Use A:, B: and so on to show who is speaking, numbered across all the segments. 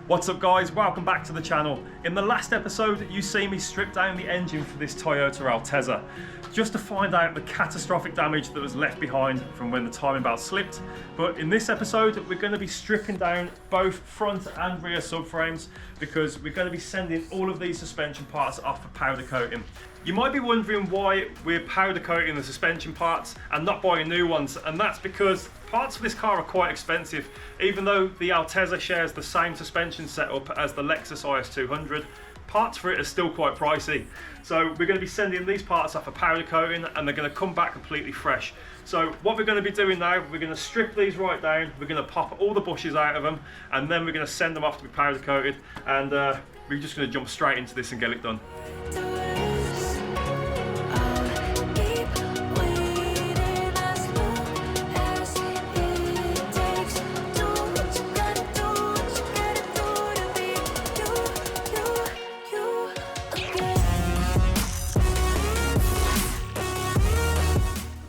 A: What's up guys, welcome back to the channel. In the last episode you see me strip down the engine for this Toyota Altezza just to find out the catastrophic damage that was left behind from when the timing belt slipped. But in this episode we're going to be stripping down both front and rear subframes because we're going to be sending all of these suspension parts off for powder coating. You might be wondering why we're powder coating the suspension parts and not buying new ones, and that's because parts for this car are quite expensive. Even though the Altezza shares the same suspension setup as the Lexus IS200, parts for it are still quite pricey. So we're going to be sending these parts off for powder coating and they're going to come back completely fresh. So what we're going to be doing now, we're going to strip these right down, we're going to pop all the bushes out of them, and then we're going to send them off to be powder coated, and we're just going to jump straight into this and get it done.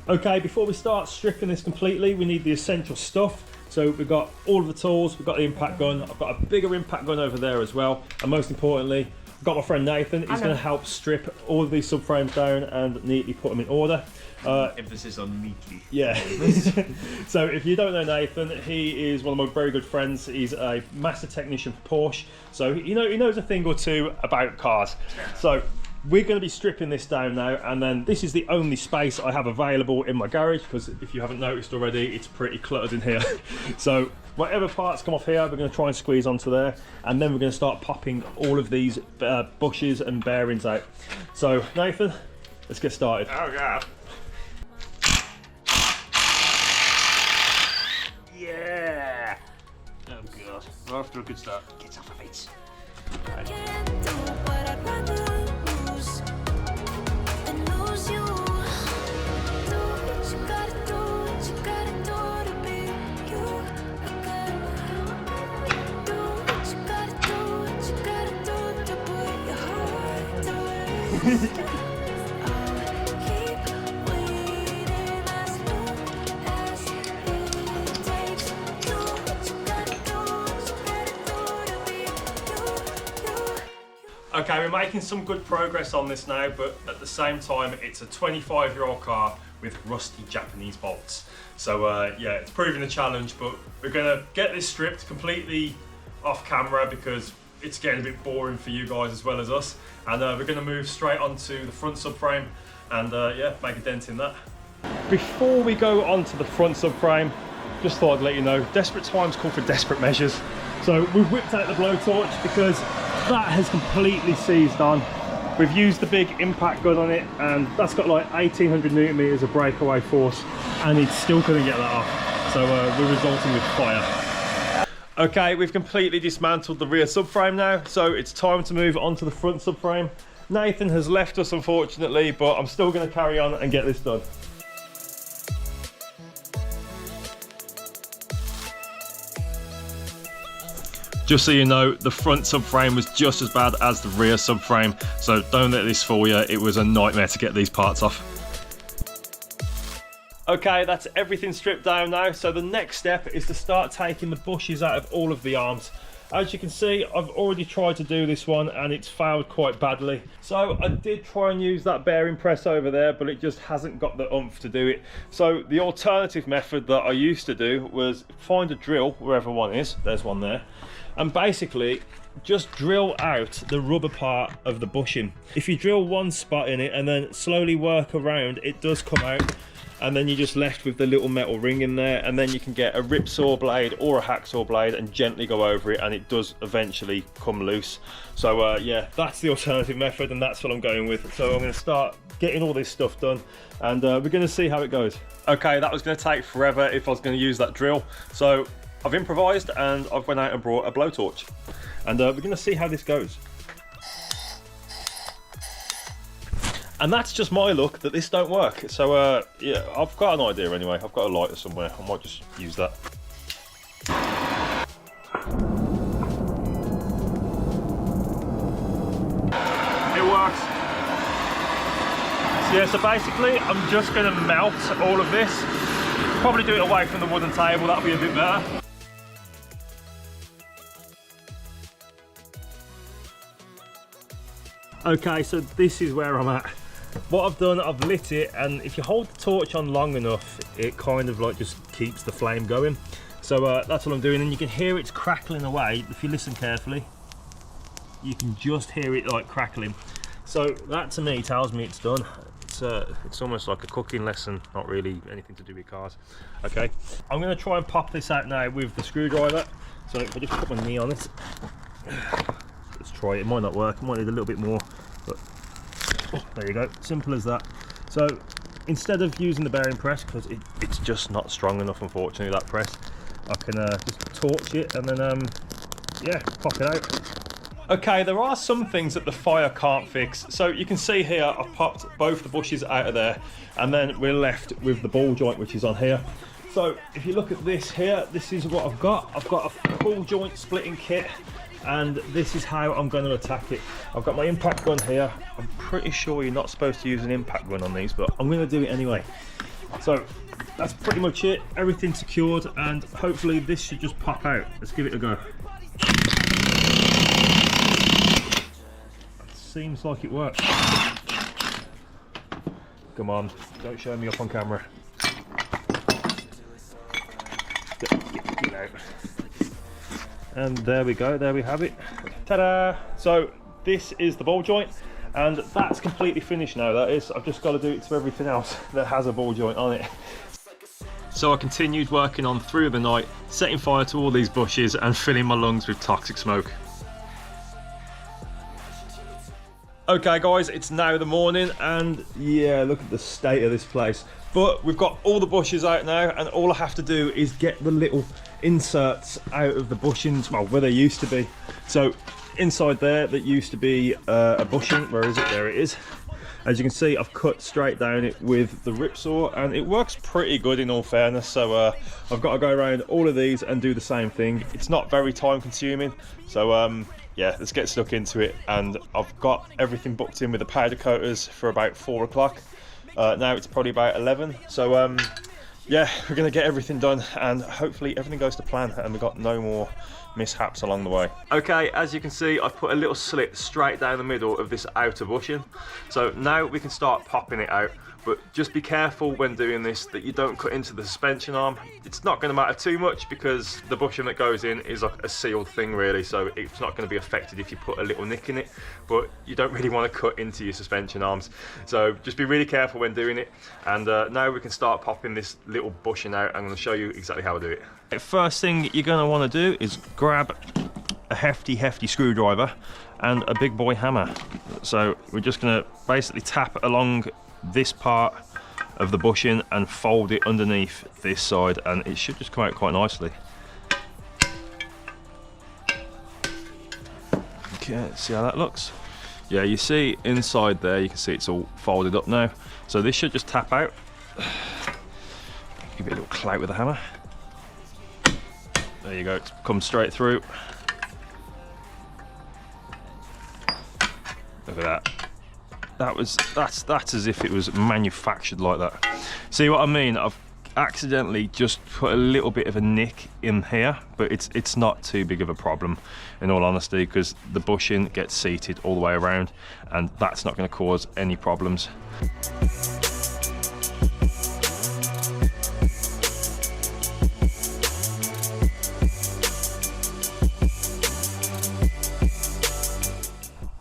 A: Okay, before we start stripping this completely, we need the essential stuff. So we've got all of the tools, we've got the impact gun, I've got a bigger impact gun over there as well, and most importantly, I've got my friend Nathan. He's going to help strip all of these subframes down and neatly put them in order.
B: Emphasis on neatly.
A: Yeah. So if you don't know Nathan, he is one of my very good friends. He's a master technician for Porsche, so he knows a thing or two about cars. So we're going to be stripping this down now, and then this is the only space I have available in my garage because if you haven't noticed already, it's pretty cluttered in here. So whatever parts come off here, we're going to try and squeeze onto there, and then we're going to start popping all of these bushes and bearings out. So Nathan, let's get started.
B: Oh god. Yeah. Oh god. We're off to a good start. Get off of it. Right.
A: Okay, we're making some good progress on this now, but at the same time, it's a 25-year-old car with rusty Japanese bolts. So yeah, it's proving a challenge, but we're gonna get this stripped completely off camera because it's getting a bit boring for you guys as well as us. And we're gonna move straight onto the front subframe and yeah, make a dent in that. Before we go onto the front subframe, just thought I'd let you know, desperate times call for desperate measures. So we've whipped out the blowtorch because that has completely seized on. We've used the big impact gun on it, and that's got like 1800 newton meters of breakaway force, and it's still couldn't get that off. So we're resulting with fire. Okay, we've completely dismantled the rear subframe now, so it's time to move on to the front subframe. Nathan has left us unfortunately, but I'm still going to carry on and get this done. Just so you know, the front subframe was just as bad as the rear subframe, so don't let this fool you, it was a nightmare to get these parts off. Okay, that's everything stripped down now, so the next step is to start taking the bushes out of all of the arms. As you can see, I've already tried to do this one and it's failed quite badly. So I did try and use that bearing press over there, but it just hasn't got the oomph to do it. So the alternative method that I used to do was find a drill wherever one is, there's one there, and basically just drill out the rubber part of the bushing. If you drill one spot in it and then slowly work around, it does come out, and then you're just left with the little metal ring in there, and then you can get a rip saw blade or a hacksaw blade and gently go over it, and it does eventually come loose. So yeah, that's the alternative method, and that's what I'm going with. So I'm going to start getting all this stuff done, and we're going to see how it goes. Okay, that was going to take forever if I was going to use that drill, so I've improvised and I've went out and brought a blowtorch, and we're going to see how this goes. And that's just my luck that this don't work. So yeah, I've got an idea anyway. I've got a lighter somewhere. I might just use that. It works. So yeah, so basically I'm just going to melt all of this. Probably do it away from the wooden table, that'll be a bit better. Okay, so this is where I'm at. What I've done, I've lit it, and if you hold the torch on long enough, it kind of like just keeps the flame going. So that's what I'm doing, and you can hear it's crackling away. If you listen carefully, you can just hear it like crackling. So that to me tells me it's done. It's almost like a cooking lesson, not really anything to do with cars. Okay, I'm going to try and pop this out now with the screwdriver. So if I just put my knee on it, let's try it. It might not work, it might need a little bit more, but oh, there you go, simple as that. So instead of using the bearing press, because it's just not strong enough, unfortunately, that press, I can just torch it and then yeah, pop it out. Okay, there are some things that the fire can't fix. So you can see here, I've popped both the bushes out of there, and then we're left with the ball joint, which is on here. So if you look at this here, this is what I've got. I've got a ball joint splitting kit, and this is how I'm going to attack it. I've got my impact gun here. I'm pretty sure you're not supposed to use an impact gun on these, but I'm going to do it anyway. So that's pretty much it. Everything's secured, and hopefully this should just pop out. Let's give it a go. Seems like it works. Come on, don't show me up on camera. Get out. And there we go, there we have it. Ta-da! So this is the ball joint, and that's completely finished now. That is, I've just got to do it to everything else that has a ball joint on it. So I continued working on through the night, setting fire to all these bushes and filling my lungs with toxic smoke. Okay guys, it's now the morning, and yeah, look at the state of this place. But we've got all the bushes out now, and all I have to do is get the little inserts out of the bushings, well, where they used to be. So inside there, that used to be a bushing. Where is it? There it is. As you can see, I've cut straight down it with the rip saw, and it works pretty good in all fairness. So I've got to go around all of these and do the same thing. It's not very time consuming, so yeah, let's get stuck into it. And I've got everything booked in with the powder coaters for about 4 o'clock. Now it's probably about 11, so yeah, we're gonna get everything done, and hopefully everything goes to plan and we've got no more mishaps along the way. Okay, as you can see, I've put a little slit straight down the middle of this outer bushing, so now we can start popping it out. But just be careful when doing this that you don't cut into the suspension arm. It's not going to matter too much because the bushing that goes in is like a sealed thing really, so it's not going to be affected if you put a little nick in it, but you don't really want to cut into your suspension arms. So just be really careful when doing it. And now we can start popping this little bushing out. I'm going to show you exactly how I do it. First thing you're going to want to do is grab a hefty screwdriver and a big boy hammer. So we're just going to basically tap along this part of the bushing and fold it underneath this side, and it should just come out quite nicely. Okay, see how that looks? Yeah, you see inside there, you can see it's all folded up now, so this should just tap out. Give it a little clout with the hammer. There you go, it's come straight through. Look at that. That's as if it was manufactured like that. See what I mean? I've accidentally just put a little bit of a nick in here, but it's not too big of a problem in all honesty, because the bushing gets seated all the way around, and that's not going to cause any problems.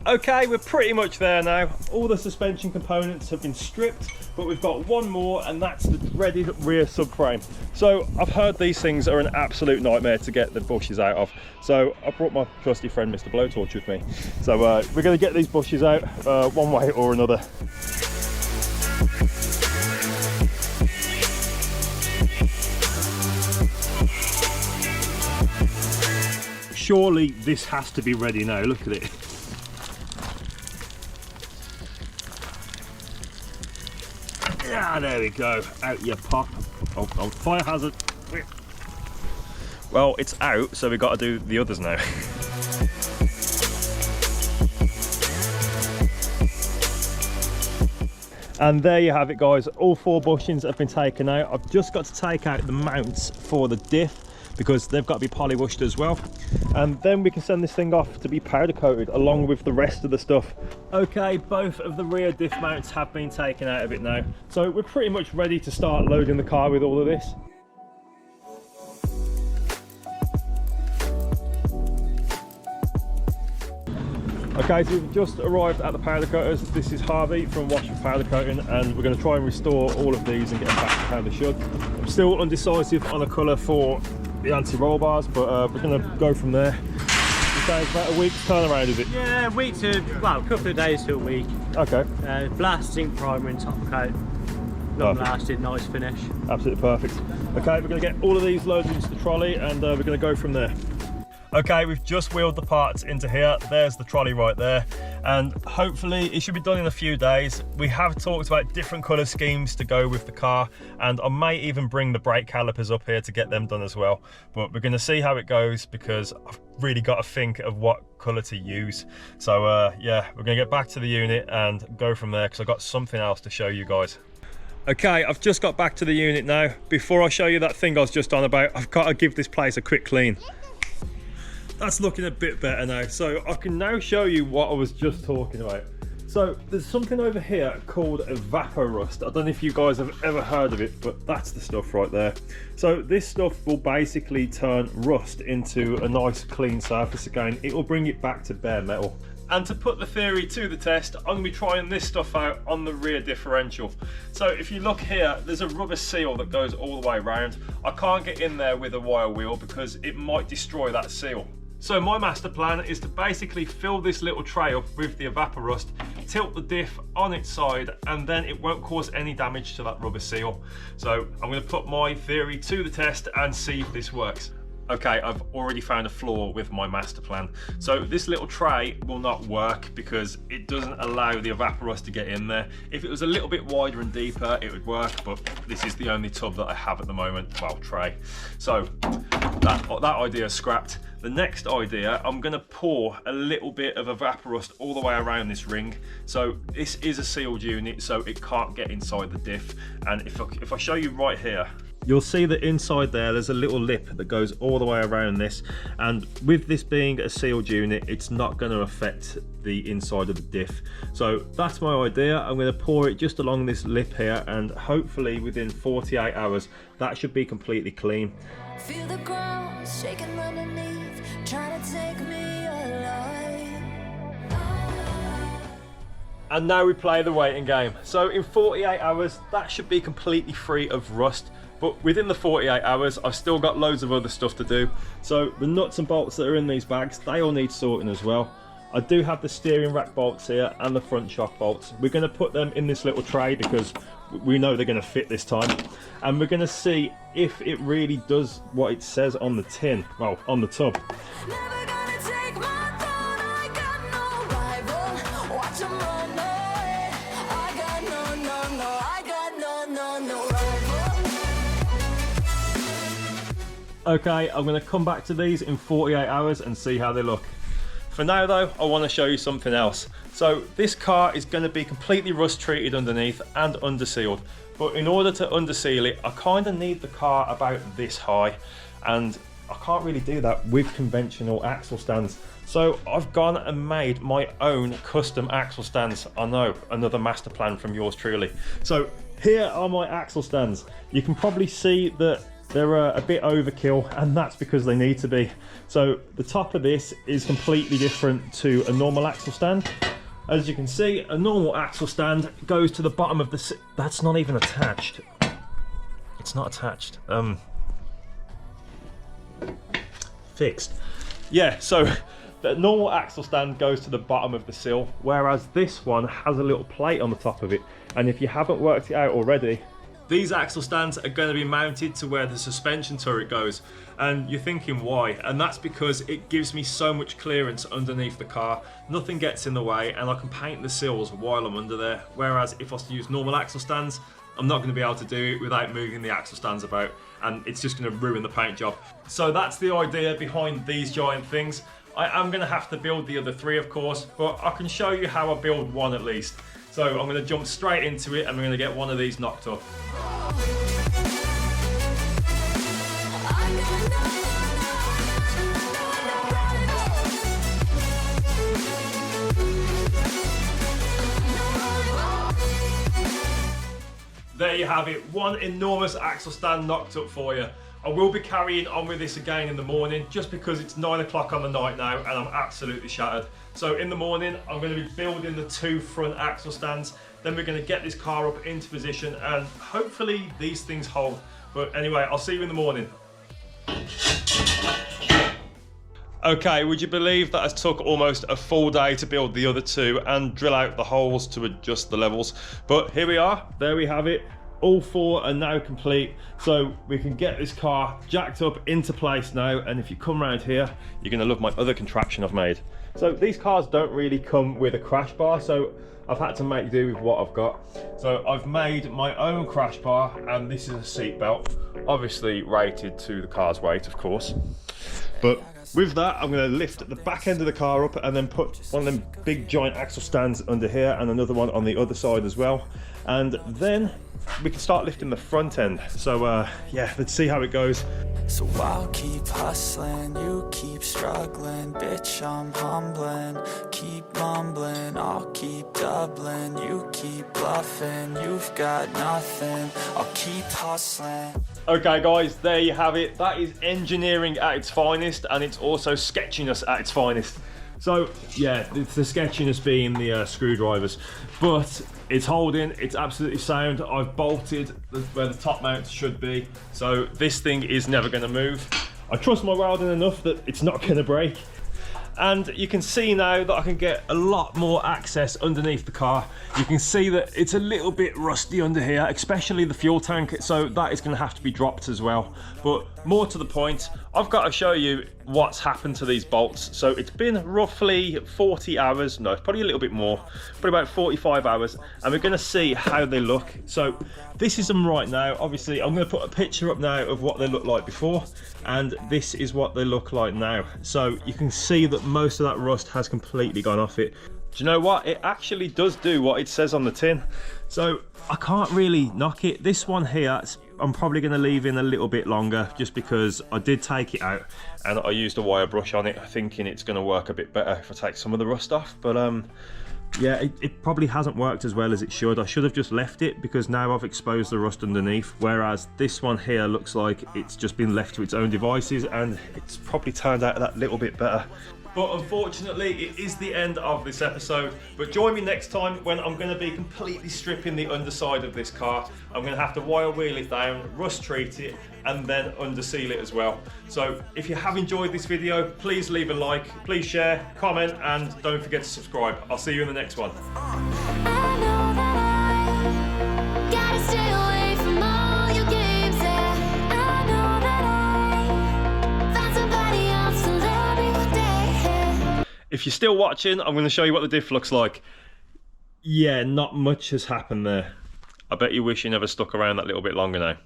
A: Okay, we're pretty much there now. All the suspension components have been stripped, but we've got one more, and that's the dreaded rear subframe. So I've heard these things are an absolute nightmare to get the bushes out of. So I brought my trusty friend Mr. Blowtorch with me. So we're going to get these bushes out one way or another. Surely this has to be ready now, look at it. Ah, there we go, out you pop. Oh, fire hazard. Well, it's out, so we've got to do the others now. And there you have it guys, all 4 bushings have been taken out. I've just got to take out the mounts for the diff. because they've got to be polywashed as well, and then we can send this thing off to be powder coated along with the rest of the stuff. Okay, both of the rear diff mounts have been taken out of it now, so we're pretty much ready to start loading the car with all of this. Okay, so we've just arrived at the powder coaters. This is Harvey from Wash with Powder Coating, and we're going to try and restore all of these and get them back to how they should. I'm still undecisive on a colour for the anti-roll bars, but we're going to go from there. Okay, it's about a week's turnaround, is it?
B: Yeah, a week to, well, a couple of days to a week.
A: Okay.
B: Blasting, primer and top coat. Long lasting, nice finish.
A: Absolutely perfect. Okay, we're going to get all of these loaded into the trolley, and we're going to go from there. Okay, we've just wheeled the parts into here. There's the trolley right there, and hopefully it should be done in a few days. We have talked about different colour schemes to go with the car, and I may even bring the brake calipers up here to get them done as well, but we're going to see how it goes because I've really got to think of what colour to use. So yeah, we're going to get back to the unit and go from there because I've got something else to show you guys. Okay, I've just got back to the unit now. Before I show you that thing I was just on about, I've got to give this place a quick clean. That's looking a bit better now, so I can now show you what I was just talking about. So there's something over here called evaporust. I don't know if you guys have ever heard of it, but that's the stuff right there. So this stuff will basically turn rust into a nice clean surface again. It will bring it back to bare metal. And to put the theory to the test, I'm going to be trying this stuff out on the rear differential. So if you look here, there's a rubber seal that goes all the way around. I can't get in there with a wire wheel because it might destroy that seal. So my master plan is to basically fill this little tray up with the evaporust, tilt the diff on its side, and then it won't cause any damage to that rubber seal. So I'm going to put my theory to the test and see if this works. Okay, I've already found a flaw with my master plan. So this little tray will not work because it doesn't allow the evaporust to get in there. If it was a little bit wider and deeper, it would work, but this is the only tub that I have at the moment, well, tray. So that idea is scrapped. The next idea, I'm going to pour a little bit of evaporust all the way around this ring. So this is a sealed unit, so it can't get inside the diff. And if I show you right here, you'll see that inside there's a little lip that goes all the way around this, and with this being a sealed unit, it's not going to affect the inside of the diff. So that's my idea. I'm going to pour it just along this lip here, and hopefully within 48 hours that should be completely clean. Feel the ground shaking underneath, trying to take me alive. And now we play the waiting game. So in 48 hours that should be completely free of rust. But within the 48 hours, I've still got loads of other stuff to do. So the nuts and bolts that are in these bags, they all need sorting as well. I do have the steering rack bolts here and the front shock bolts. We're going to put them in this little tray because we know they're going to fit this time. And we're going to see if it really does what it says on the tin, well, on the tub. Okay, I'm going to come back to these in 48 hours and see how they look. For now though, I want to show you something else. So this car is going to be completely rust treated underneath and undersealed. But in order to underseal it, I kind of need the car about this high. And I can't really do that with conventional axle stands. So I've gone and made my own custom axle stands. I know, another master plan from yours truly. So here are my axle stands. You can probably see that they're a bit overkill, and that's because they need to be. So the top of this is completely different to a normal axle stand. As you can see, a normal axle stand goes to the bottom of the... That's not even attached. It's not attached. Fixed. Yeah, so the normal axle stand goes to the bottom of the sill, whereas this one has a little plate on the top of it. And if you haven't worked it out already, these axle stands are going to be mounted to where the suspension turret goes, and you're thinking why? And that's because it gives me so much clearance underneath the car, nothing gets in the way, and I can paint the sills while I'm under there. Whereas if I was to use normal axle stands, I'm not going to be able to do it without moving the axle stands about, and it's just going to ruin the paint job. So that's the idea behind these giant things. I am going to have to build the other three, of course, but I can show you how I build one at least. So I'm going to jump straight into it, and we're going to get one of these knocked up. There you have it, one enormous axle stand knocked up for you. I will be carrying on with this again in the morning just because it's 9 o'clock on the night now and I'm absolutely shattered. So in the morning I'm going to be building the 2 front axle stands, then we're going to get this car up into position and hopefully these things hold. But anyway, I'll see you in the morning. Okay, would you believe that it took almost a full day to build the other 2 and drill out the holes to adjust the levels? But here we are, there we have it. All 4 are now complete, so we can get this car jacked up into place now. And if you come around here, you're going to love my other contraption I've made. So these cars don't really come with a crash bar, so I've had to make do with what I've got. So I've made my own crash bar, and this is a seat belt, obviously rated to the car's weight, of course. But with that, I'm going to lift the back end of the car up and then put one of them big giant axle stands under here and another one on the other side as well. And then we can start lifting the front end. So yeah, let's see how it goes.
C: So I'll keep hustling, you keep struggling, bitch I'm humbling, keep mumbling, I'll keep doubling, you keep bluffing, you've got nothing, I'll keep hustling.
A: Okay guys, there you have it. That is engineering at its finest, and it's also sketchiness at its finest. So yeah, it's the sketchiness being the screwdrivers, but it's holding, it's absolutely sound. I've bolted where the top mount should be, so this thing is never going to move. I trust my welding enough that it's not going to break. And you can see now that I can get a lot more access underneath the car. You can see that it's a little bit rusty under here, especially the fuel tank, so that is going to have to be dropped as well. But more to the point, I've got to show you what's happened to these bolts. So it's been roughly 40 hours, no, probably a little bit more, but about 45 hours, and we're going to see how they look. So this is them right now. Obviously I'm going to put a picture up now of what they look like before, and this is what they look like now. So you can see that most of that rust has completely gone off it. Do you know what? It actually does do what it says on the tin. So I can't really knock it. This one here, I'm probably going to leave in a little bit longer just because I did take it out and I used a wire brush on it thinking it's going to work a bit better if I take some of the rust off. But yeah, it probably hasn't worked as well as it should. I should have just left it because now I've exposed the rust underneath, whereas this one here looks like it's just been left to its own devices and it's probably turned out that little bit better. But unfortunately, it is the end of this episode. But join me next time when I'm going to be completely stripping the underside of this car. I'm going to have to wire wheel it down, rust treat it, and then underseal it as well. So if you have enjoyed this video, please leave a like, please share, comment, and don't forget to subscribe. I'll see you in the next one. If you're still watching, I'm going to show you what the diff looks like. Yeah, not much has happened there. I bet you wish you never stuck around that little bit longer now.